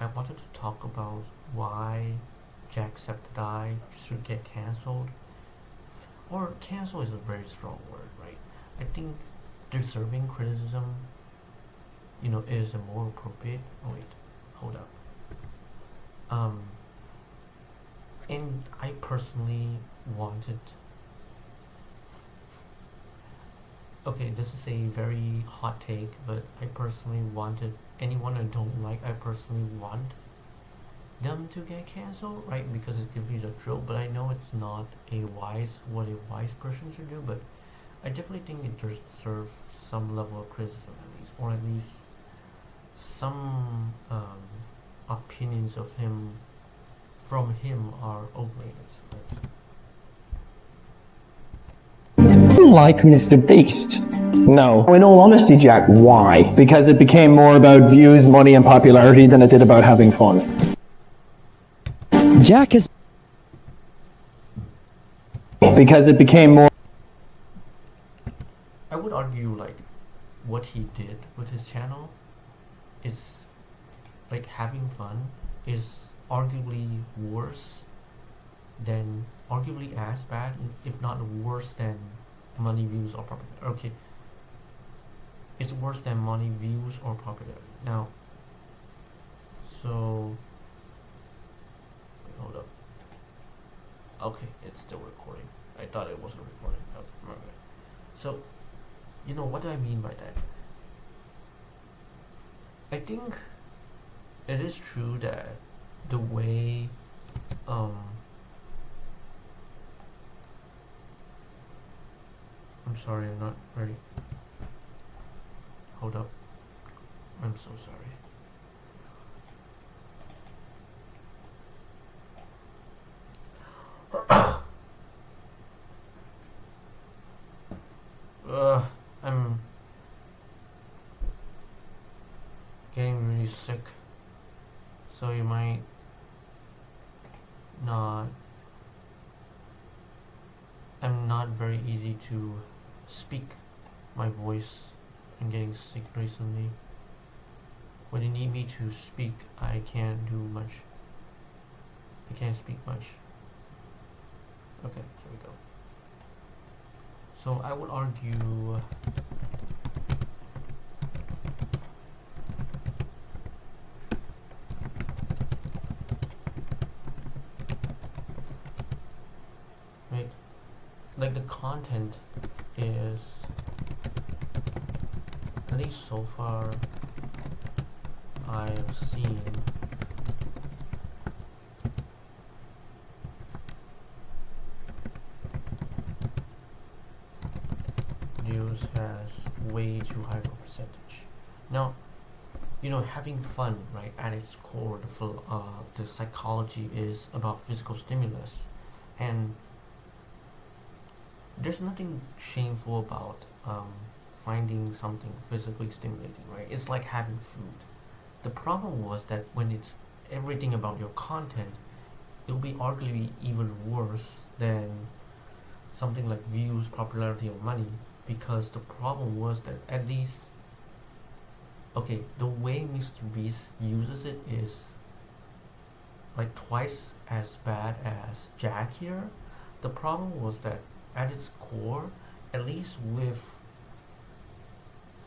I wanted to talk about why Jacksepticeye should get cancelled. Or cancel is a very strong word, right? I think deserving criticism, is a more appropriate. Oh wait, hold up. Um, and I personally wanted. Okay, this is a very hot take, but I personally wanted anyone I don't like. I personally want them to get canceled, right? Because it gives you the drill. But I know it's not what a wise person should do. But I definitely think it deserves some level of criticism at least, or at least some opinions of him from him are overrated. Right? Like Mr. Beast? No. In all honesty, Jack, why? Because it became more about views, money, and popularity than it did about having fun. Jack is... Because it became more... I would argue like what he did with his channel is like having fun is arguably as bad, if not worse than money, views, or popularity. Okay, it's worse than money, views, or popularity. Now, so hold up. Okay, it's still recording. I thought it wasn't recording. Okay, so what do I mean by that? I think it is true that the way I'm sorry, I'm not very. Hold up. I'm so sorry. I'm getting really sick, so you might not. I'm not very easy to speak. My voice. I'm getting sick recently. When you need me to speak, I can't do much. I can't speak much. Okay, here we go. So I would argue right, like the content is, at least so far I've seen, news has way too high of a percentage. Now, having fun, right, at its core, the psychology is about physical stimulus, and there's nothing shameful about finding something physically stimulating, right? It's like having food. The problem was that when it's everything about your content, it'll be arguably even worse than something like views, popularity, or money, because the problem was that at least, okay, the way Mr. Beast uses it is like twice as bad as Jack here. The problem was that at its core, at least with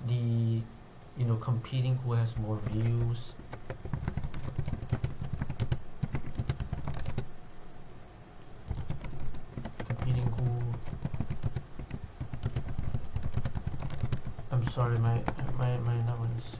the competing who has more views, competing who I'm sorry, my that one is sick.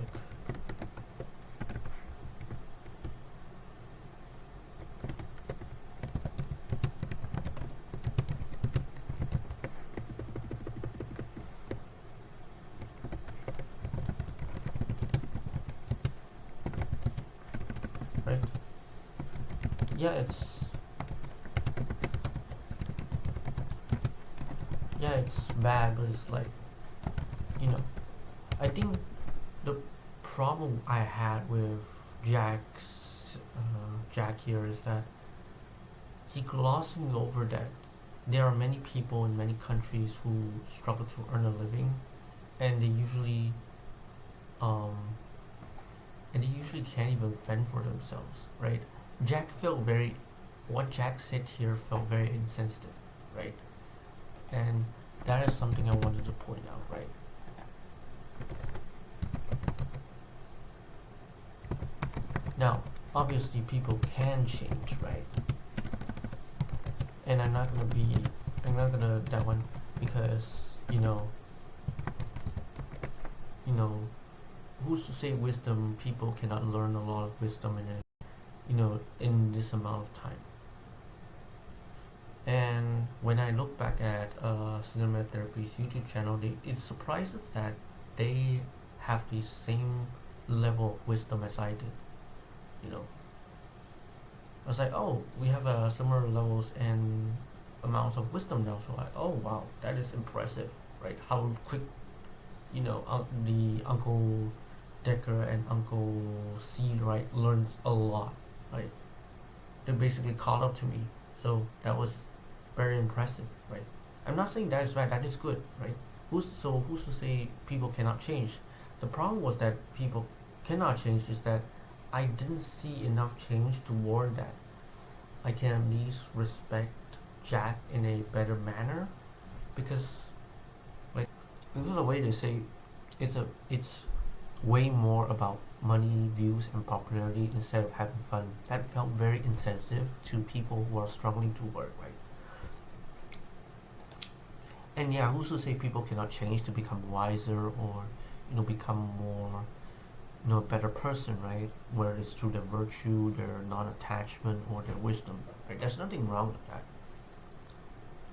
Right? Yeah, it's bad, but it's like, I think the problem I had with Jack here is that he glossing over that there are many people in many countries who struggle to earn a living, and they usually um, and they usually can't even fend for themselves, right? Jack felt very, what Jack said here felt very insensitive, right? And that is something I wanted to point out, right? Now, obviously people can change, right? And I'm not gonna that one, because who's to say wisdom, people cannot learn a lot of wisdom in this amount of time. And when I look back at Cinema Therapy's YouTube channel, it surprises that they have the same level of wisdom as I did. I was like, oh, we have similar levels and amounts of wisdom now. So oh wow, that is impressive, right? How quick, the Uncle Decker and Uncle C, right, learns a lot, right? They basically caught up to me, so that was very impressive, right? I'm not saying that is bad, that is good, right? Who's to say people cannot change? The problem was that people cannot change is that I didn't see enough change to warrant that. I can at least respect Jack in a better manner, because there's a way to say it's way more about money, views, and popularity instead of having fun. That felt very insensitive to people who are struggling to work, right? And yeah, who's to say people cannot change to become wiser or become more a better person, right? Whether it's through their virtue, their non-attachment, or their wisdom, right? There's nothing wrong with that.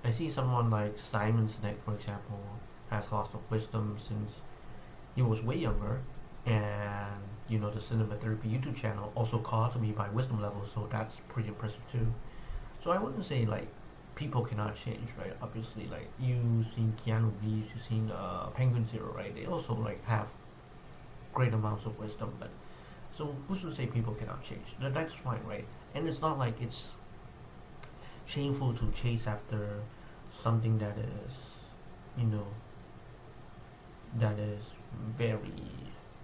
I see someone like Simon Sinek, for example, has lots of wisdom since he was way younger, and the Cinema Therapy YouTube channel also caught to me by wisdom level, so that's pretty impressive too. So I wouldn't say like people cannot change, right? Obviously, like you seen Keanu Reeves, you seen Penguin Zero, right? They also like have great amounts of wisdom, but so who's to say people cannot change? That's fine, right? And it's not like it's shameful to chase after something that is, that is very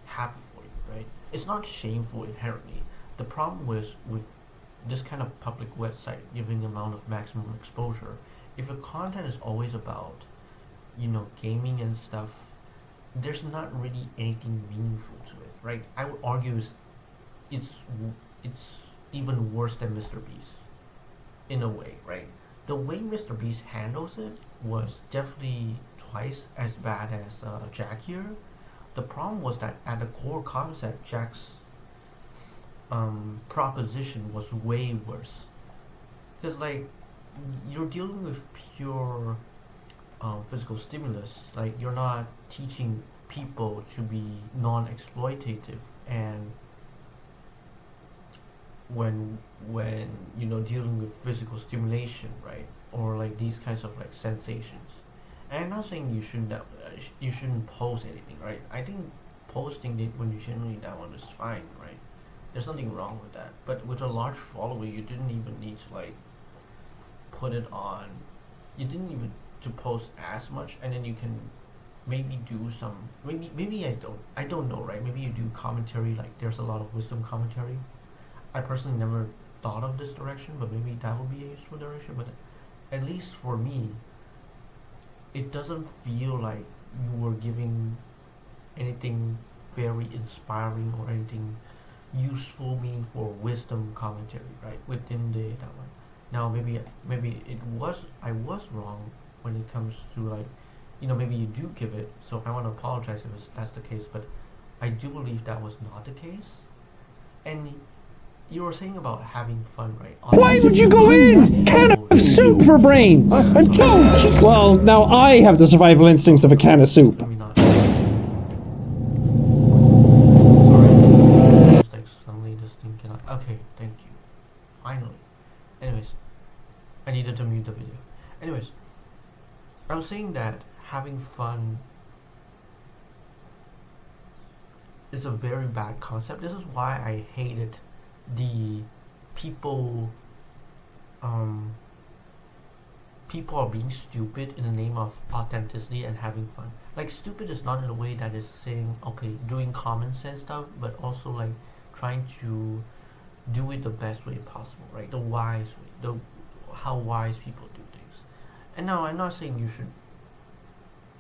happy for you, right? It's not shameful inherently. The problem with this kind of public website giving amount of maximum exposure, if your content is always about, gaming and stuff, there's not really anything meaningful to it, right? I would argue it's even worse than Mr. Beast in a way, right? The way Mr. Beast handles it was definitely twice as bad as Jack here. The problem was that at the core concept, Jack's proposition was way worse, because like you're dealing with pure physical stimulus. Like you're not teaching people to be non-exploitative, and when dealing with physical stimulation, right, or like these kinds of like sensations. And I'm not saying you shouldn't post anything, right? I think posting it when you genuinely that one is fine, right? There's nothing wrong with that. But with a large following, you didn't even need to like put it on. You didn't even to post as much, and then you can maybe do some maybe I don't know, right? Maybe you do commentary, like there's a lot of wisdom commentary. I personally never thought of this direction, but maybe that would be a useful direction. But at least for me, it doesn't feel like you were giving anything very inspiring or anything useful, meaningful wisdom commentary, right, within that one. Now maybe I was wrong when it comes to like, maybe you do give it. So I want to apologize if that's the case, but I do believe that was not the case. And you were saying about having fun, right? Why would you go in? Can of soup for brains! Well, now I have the survival instincts of a can of soup. Let me not. Alright. Just like suddenly this thing cannot. Okay, thank you. Finally. Anyways, I needed to mute the video. Anyways, I was saying that having fun is a very bad concept. This is why I hated the people people are being stupid in the name of authenticity and having fun. Like, stupid is not in a way that is saying, okay, doing common sense stuff, but also like trying to do it the best way possible, right? The wise way, how wise people do things. And now I'm not saying you should.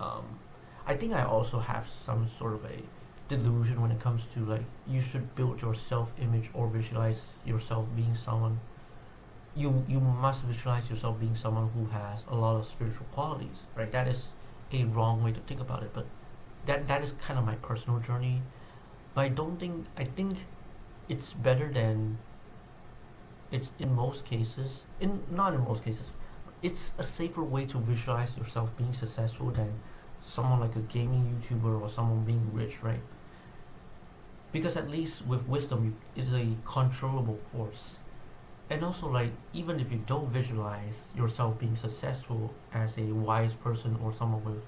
Um, I think I also have some sort of a delusion when it comes to like you should build your self-image or visualize yourself being someone. You must visualize yourself being someone who has a lot of spiritual qualities, right? That is a wrong way to think about it, but that is kind of my personal journey. But I think it's better than it's in most cases. In not in most cases, it's a safer way to visualize yourself being successful than someone like a gaming YouTuber or someone being rich, right? Because at least with wisdom, is a controllable force. And also, like, even if you don't visualize yourself being successful as a wise person or someone with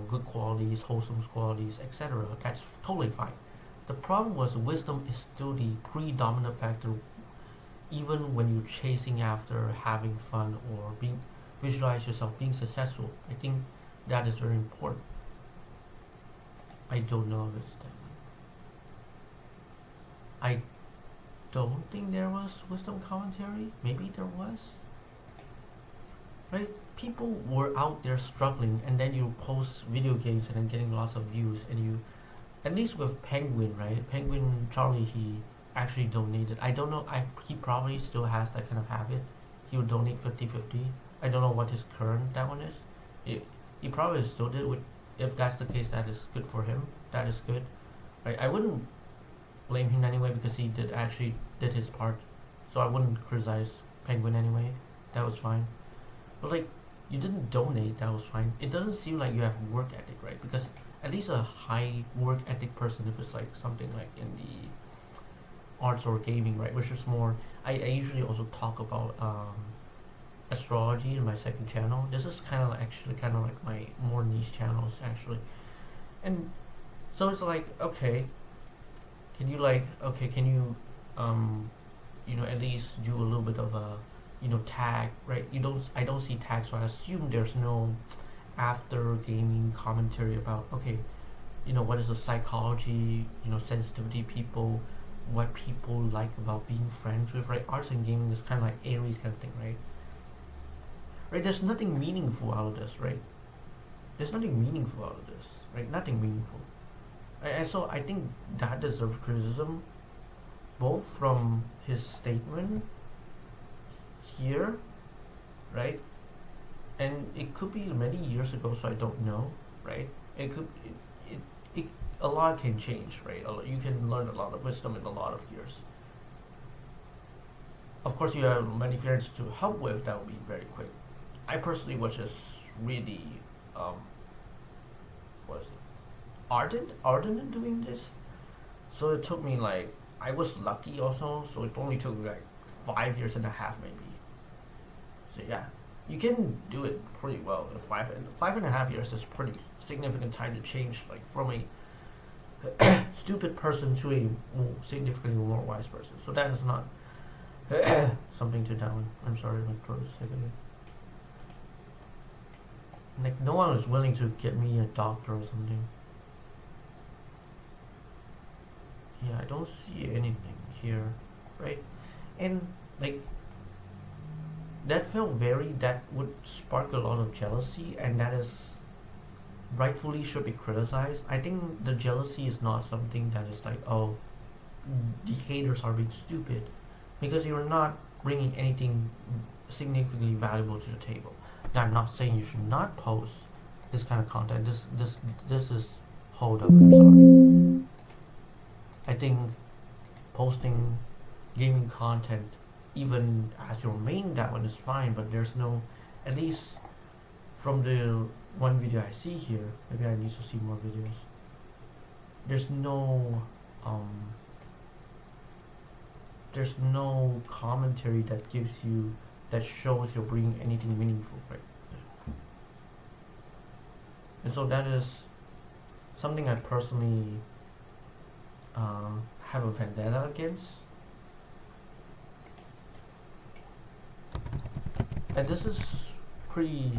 good qualities, wholesome qualities, etc., that's totally fine. The problem was wisdom is still the predominant factor, even when you're chasing after having fun or being visualize yourself being successful. I think that is very important. I don't know if it's that. I don't think there was wisdom commentary. Maybe there was. Right? People were out there struggling, and then you post video games and then getting lots of views, and you, at least with Penguin, right? Penguin Charlie, he actually donated. I don't know, he probably still has that kind of habit. He would donate 50-50. I don't know what his current that one is. He probably still did. If that's the case, that is good for him. That is good. Right? I wouldn't blame him anyway because he did his part. So I wouldn't criticize Penguin anyway. That was fine. But like, you didn't donate, that was fine. It doesn't seem like you have work ethic, right? Because at least a high work ethic person, if it's like something like in the arts or gaming, right, which is more, I usually also talk about astrology in my second channel. This is kind of actually kind of like my more niche channels actually. And so it's like, okay, can you at least do a little bit of a tag, right? I don't see tags, so I assume there's no after gaming commentary about, okay, what is the psychology, sensitivity people, what people like about being friends with, right? Arts and gaming is kind of like Aries kind of thing, right? Right, there's nothing meaningful out of this, right? There's nothing meaningful out of this, right? Nothing meaningful. And so I think that deserves criticism, both from his statement here, right? And it could be many years ago, so I don't know, right? A lot can change, right? You can learn a lot of wisdom in a lot of years. Of course, you have many parents to help with. That would be very quick. I personally was just really, what is it? Ardent in doing this. So it took me like, I was lucky also, so it only took me like 5 years and a half maybe. So yeah, you can do it pretty well in 5.5 years is pretty significant time to change, like from a stupid person to a significantly more wise person. So that is not something to down. I'm sorry, my throat is sick again. Like, no one was willing to get me a doctor or something. Yeah, I don't see anything here, right? And like, that would spark a lot of jealousy, and that is rightfully should be criticized. I think the jealousy is not something that is like, oh, the haters are being stupid, because you're not bringing anything significantly valuable to the table. Now, I'm not saying you should not post this kind of content. This is, hold up, I'm sorry. I think posting gaming content, even as your main, that one is fine, but there's no, at least from the one video I see here, maybe I need to see more videos, there's no commentary that shows you're bringing anything meaningful, right? And so that is something I personally have a vendetta against. And this is pretty